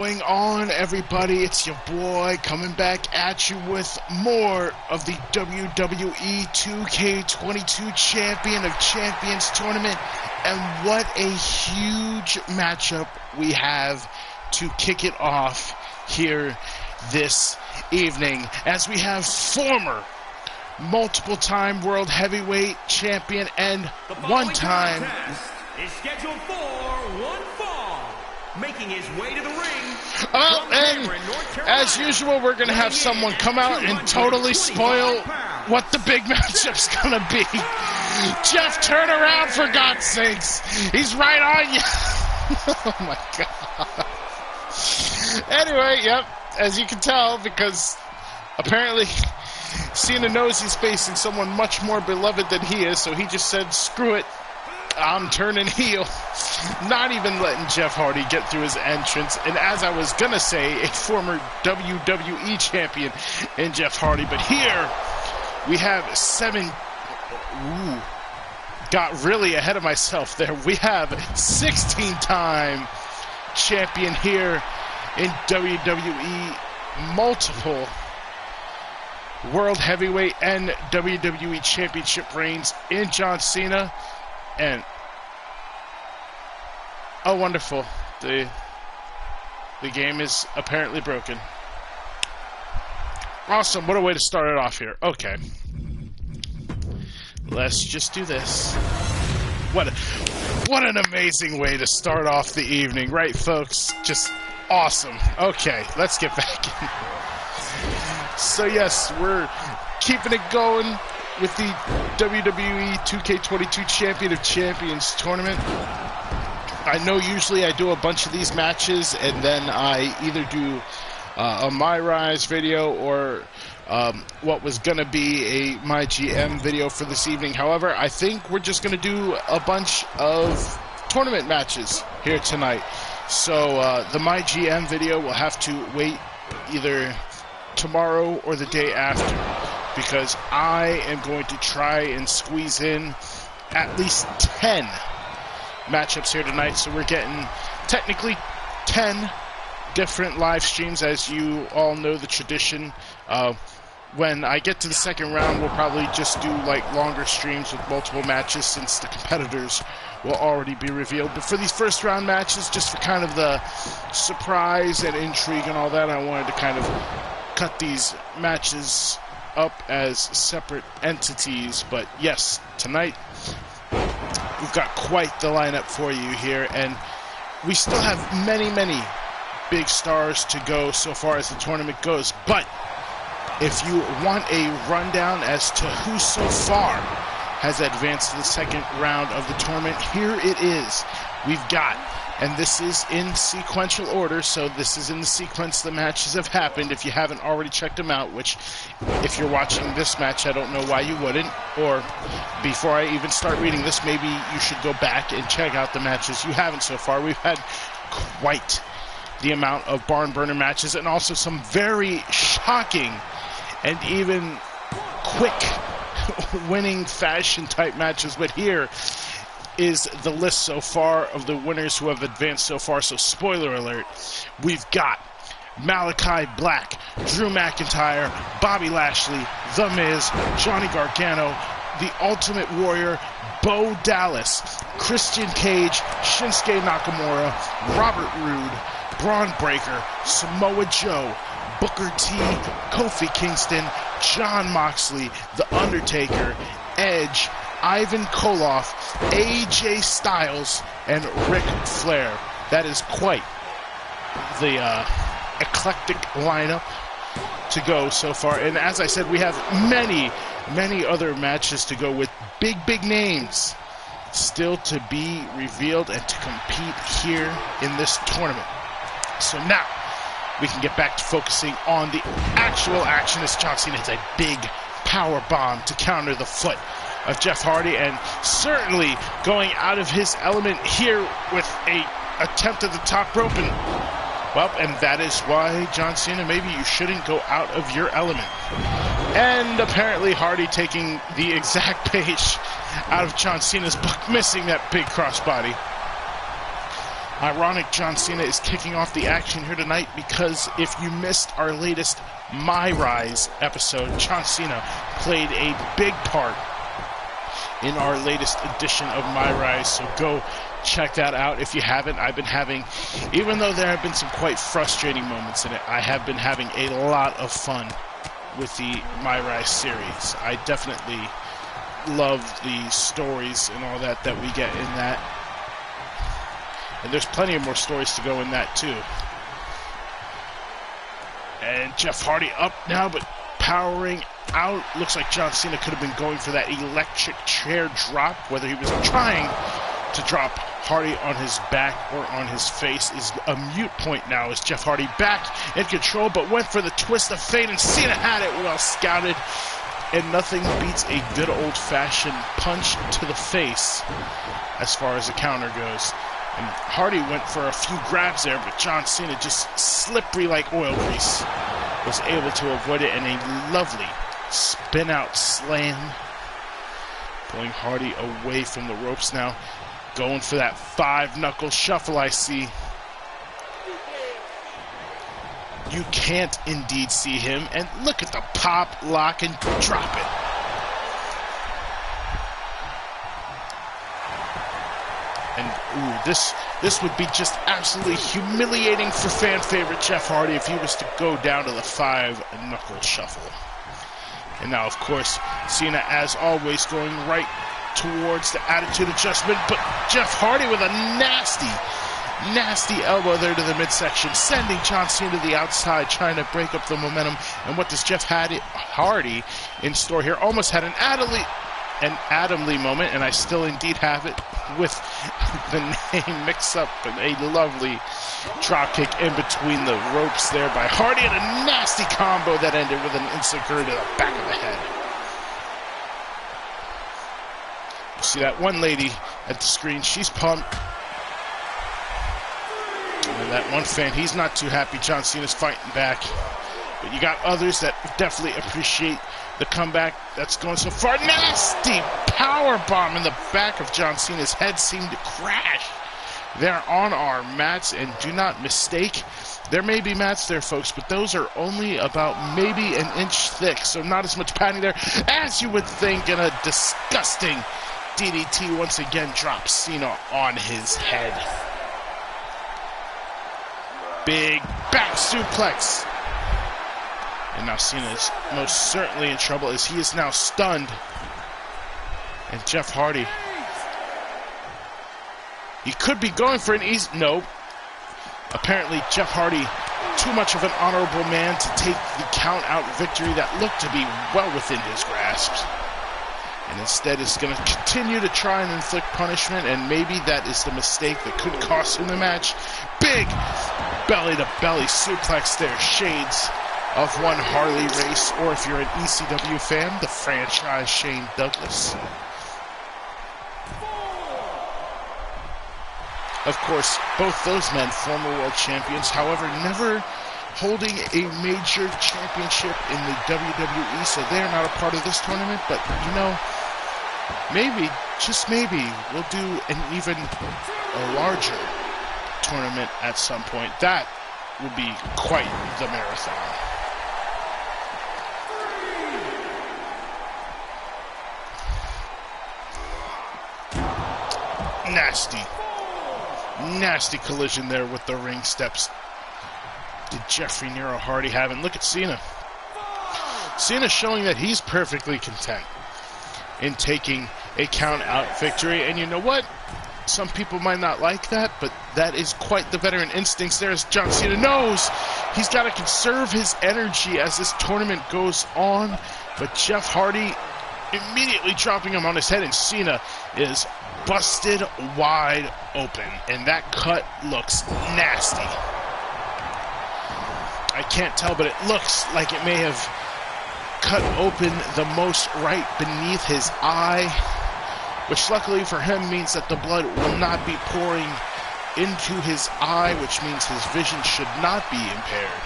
Going on, everybody? It's your boy coming back at you with more of the WWE 2K22 Champion of Champions tournament, and what a huge matchup we have to kick it off here this evening, as we have former multiple-time World Heavyweight Champion and one-time is scheduled for one fall, making his way to the ring. Oh, and as usual, we're going to have someone come out and totally spoil what the big matchup's going to be. Jeff, turn around, for God's sakes. He's right on you. Oh, my God. Anyway, yep, as you can tell, because apparently Cena knows he's facing someone much more beloved than he is, so he just said, screw it. I'm turning heel, not even letting Jeff Hardy get through his entrance. And as I was going to say, a former WWE champion in Jeff Hardy. But here we have got really ahead of myself there. We have 16-time champion here in WWE, multiple World Heavyweight and WWE Championship reigns in John Cena. And oh, wonderful. The game is apparently broken. Awesome. What a way to start it off here. Okay. Let's just do this. What an amazing way to start off the evening, right, folks? Just awesome. Okay, let's get back in. So yes, we're keeping it going with the WWE 2K22 Champion of Champions tournament. I know usually I do a bunch of these matches, and then I either do a My Rise video or what was going to be a My GM video for this evening. However, I think we're just going to do a bunch of tournament matches here tonight. So the My GM video will have to wait either tomorrow or the day after, because I am going to try and squeeze in at least 10 matchups here tonight. So we're getting technically 10 different live streams, as you all know the tradition. When I get to the second round, we'll probably just do like longer streams with multiple matches, since the competitors will already be revealed. But for these first round matches, just for kind of the surprise and intrigue and all that, I wanted to kind of cut these matches up as separate entities. But yes, tonight we've got quite the lineup for you here, and we still have many big stars to go so far as the tournament goes. But if you want a rundown as to who so far has advanced to the second round of the tournament, here it is. We've got, and this is in sequential order, so this is in the sequence the matches have happened, if you haven't already checked them out, which, if you're watching this match, I don't know why you wouldn't, or before I even start reading this, maybe you should go back and check out the matches you haven't so far. We've had quite the amount of barn burner matches, and also some very shocking and even quick winning fashion type matches. But here is the list so far of the winners who have advanced so far. So spoiler alert, we've got Malachi Black, Drew McIntyre, Bobby Lashley, The Miz, Johnny Gargano, The Ultimate Warrior, Bo Dallas, Christian Cage, Shinsuke Nakamura, Robert Roode, Braun Breaker, Samoa Joe, Booker T, Kofi Kingston, Jon Moxley, The Undertaker, Edge, Ivan Koloff, AJ Styles, and Ric Flair. That is quite the eclectic lineup to go so far. And as I said, we have many other matches to go with big names still to be revealed and to compete here in this tournament. So now we can get back to focusing on the actual action, as John Cena hits a big power bomb to counter the foot of Jeff Hardy, and certainly going out of his element here with a attempt at the top rope. And well, and that is why, John Cena, maybe you shouldn't go out of your element. And apparently Hardy taking the exact page out of John Cena's book, missing that big crossbody. Ironic, John Cena is kicking off the action here tonight because if you missed our latest My Rise episode, John Cena played a big part in our latest edition of My Rise, so go check that out if you haven't. I've been having, even though there have been some quite frustrating moments in it, I have been having a lot of fun with the My Rise series. I definitely love the stories and all that we get in that. And there's plenty of more stories to go in that too. And Jeff Hardy up now, but powering out. Looks like John Cena could have been going for that electric chair drop. Whether he was trying to drop Hardy on his back or on his face is a mute point now, as Jeff Hardy back in control, but went for the twist of fate, and Cena had it well scouted. And nothing beats a good old-fashioned punch to the face as far as the counter goes. And Hardy went for a few grabs there, but John Cena, just slippery like oil grease, was able to avoid it in a lovely spin-out slam. Pulling Hardy away from the ropes now. Going for that 5-knuckle shuffle, I see. You can't indeed see him. And look at the pop, lock, and drop it. And ooh, this would be just absolutely humiliating for fan favorite Jeff Hardy if he was to go down to the 5-knuckle shuffle. And now, of course, Cena, as always, going right towards the attitude adjustment, but Jeff Hardy with a nasty elbow there to the midsection, sending John Cena to the outside, trying to break up the momentum. And what does Jeff Hardy in store here? Almost had an Adam Lee moment, and I still indeed have it, with the name mix-up, and a lovely dropkick in between the ropes there by Hardy, and a nasty combo that ended with an insecure to the back of the head. You see that one lady at the screen, she's pumped. And that one fan, he's not too happy John Cena's fighting back. But you got others that definitely appreciate the comeback that's going so far. Nasty power bomb in the back of John Cena's head, seemed to crash there on our mats. And do not mistake, there may be mats there, folks, but those are only about maybe an inch thick, so not as much padding there as you would think. And a disgusting DDT once again drops Cena on his head. Big back suplex. And now Cena is most certainly in trouble, as he is now stunned. And Jeff Hardy, he could be going for an easy... No. Apparently Jeff Hardy, too much of an honorable man to take the count-out victory that looked to be well within his grasp. And instead is going to continue to try and inflict punishment, and maybe that is the mistake that could cost him the match. Big belly-to-belly suplex there, shades of one Harley Race, or if you're an ECW fan, the franchise Shane Douglas. Of course, both those men former world champions, however, never holding a major championship in the WWE, so they're not a part of this tournament. But, you know, maybe, just maybe, we'll do an even larger tournament at some point. That would be quite the marathon. Nasty collision there with the ring steps. Did Jeffrey Nero Hardy have? And look at Cena. Cena showing that he's perfectly content in taking a count-out victory. And you know what? Some people might not like that, but that is quite the veteran instincts there, as John Cena knows he's got to conserve his energy as this tournament goes on. But Jeff Hardy immediately dropping him on his head, and Cena is busted wide open, and that cut looks nasty. I can't tell, but it looks like it may have cut open the most right beneath his eye, which luckily for him means that the blood will not be pouring into his eye, which means his vision should not be impaired.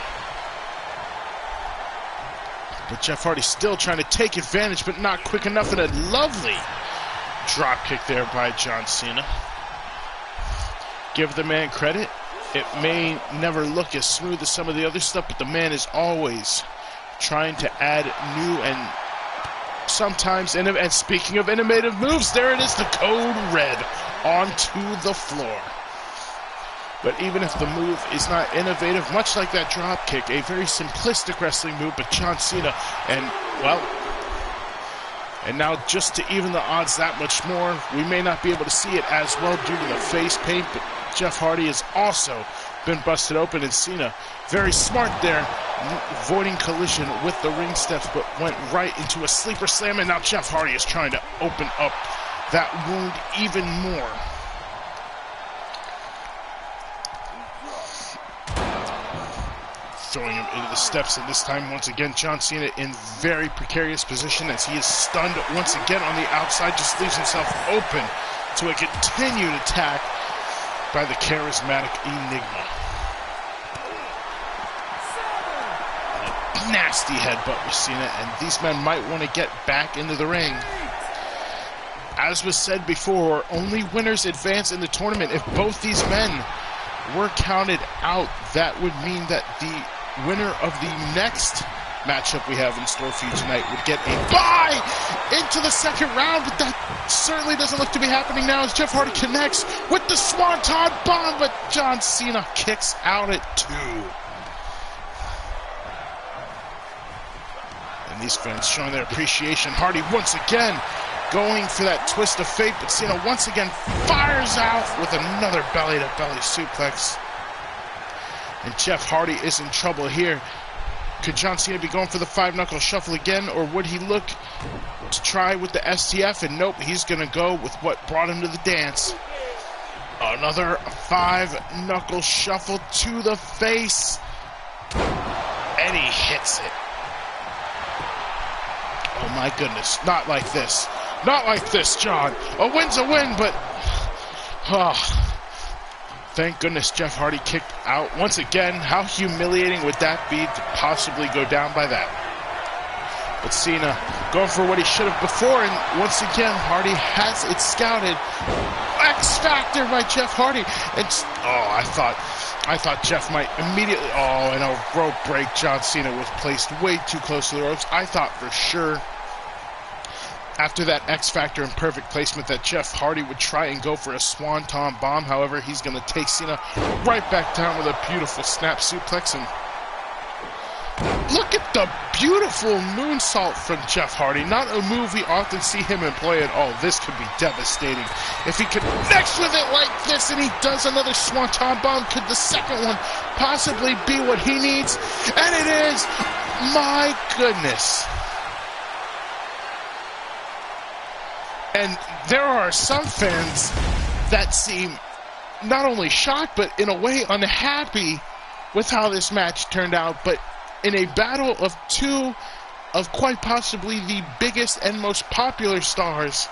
But Jeff Hardy still trying to take advantage, but not quick enough, and a lovely drop kick there by John Cena. give the man credit. It may never look as smooth as some of the other stuff, but the man is always trying to add new and sometimes, and speaking of innovative moves, there it is, the code red onto the floor. But even if the move is not innovative, much like that drop kick, a very simplistic wrestling move, but John Cena, and now just to even the odds that much more, we may not be able to see it as well due to the face paint, but Jeff Hardy has also been busted open, and Cena, very smart there, avoiding collision with the ring steps, but went right into a sleeper slam, and now Jeff Hardy is trying to open up that wound even more. Throwing him into the steps, and this time, once again, John Cena in very precarious position as he is stunned once again on the outside, just leaves himself open to a continued attack by the charismatic Enigma. A nasty headbutt with Cena, and these men might want to get back into the ring. As was said before, only winners advance in the tournament. If both these men were counted out, that would mean that the winner of the next matchup we have in store for you tonight would get a bye into the second round, but that certainly doesn't look to be happening now as Jeff Hardy connects with the Swanton Bomb, but John Cena kicks out at 2. And these fans showing their appreciation. Hardy once again going for that twist of fate, but Cena once again fires out with another belly-to-belly suplex. And Jeff Hardy is in trouble here. Could John Cena be going for the 5-knuckle shuffle again, or would he look to try with the STF? And nope, he's going to go with what brought him to the dance. Another 5-knuckle shuffle to the face. And he hits it. Oh my goodness, not like this. Not like this, John. A win's a win, but... thank goodness Jeff Hardy kicked out. Once again, how humiliating would that be to possibly go down by that? But Cena going for what he should have before, and once again, Hardy has it scouted. X Factor by Jeff Hardy. It's, I thought Jeff might immediately, and a rope break. John Cena was placed way too close to the ropes. I thought for sure, after that X Factor and perfect placement, that Jeff Hardy would try and go for a Swanton Bomb. However, he's going to take Cena right back down with a beautiful snap suplex. And look at the beautiful moonsault from Jeff Hardy. Not a move we often see him employ at all. This could be devastating. If he connects with it like this and he does another Swanton Bomb, could the second one possibly be what he needs? And it is. My goodness. And there are some fans that seem not only shocked, but in a way unhappy with how this match turned out. But in a battle of two of quite possibly the biggest and most popular stars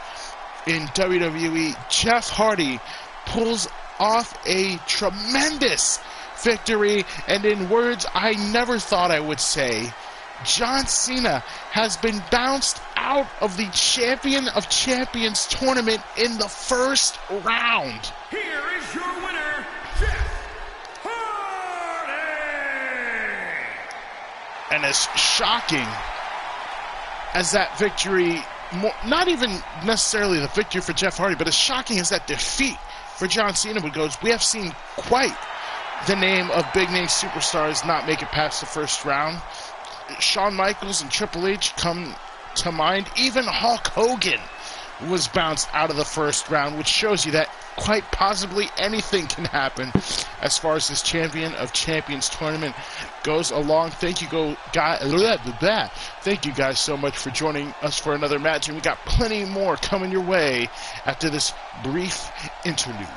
in WWE, Jeff Hardy pulls off a tremendous victory. And in words I never thought I would say, John Cena has been bounced out of the Champion of Champions tournament in the first round. Here is your winner, Jeff Hardy! And as shocking as that victory, not even necessarily the victory for Jeff Hardy, but as shocking as that defeat for John Cena would go, we have seen quite the name of big-name superstars not make it past the first round. Shawn Michaels and Triple H come to mind. Even Hulk Hogan was bounced out of the first round, which shows you that quite possibly anything can happen as far as this Champion of Champions tournament goes along. Thank you guys so much for joining us for another match, and we got plenty more coming your way after this brief interlude.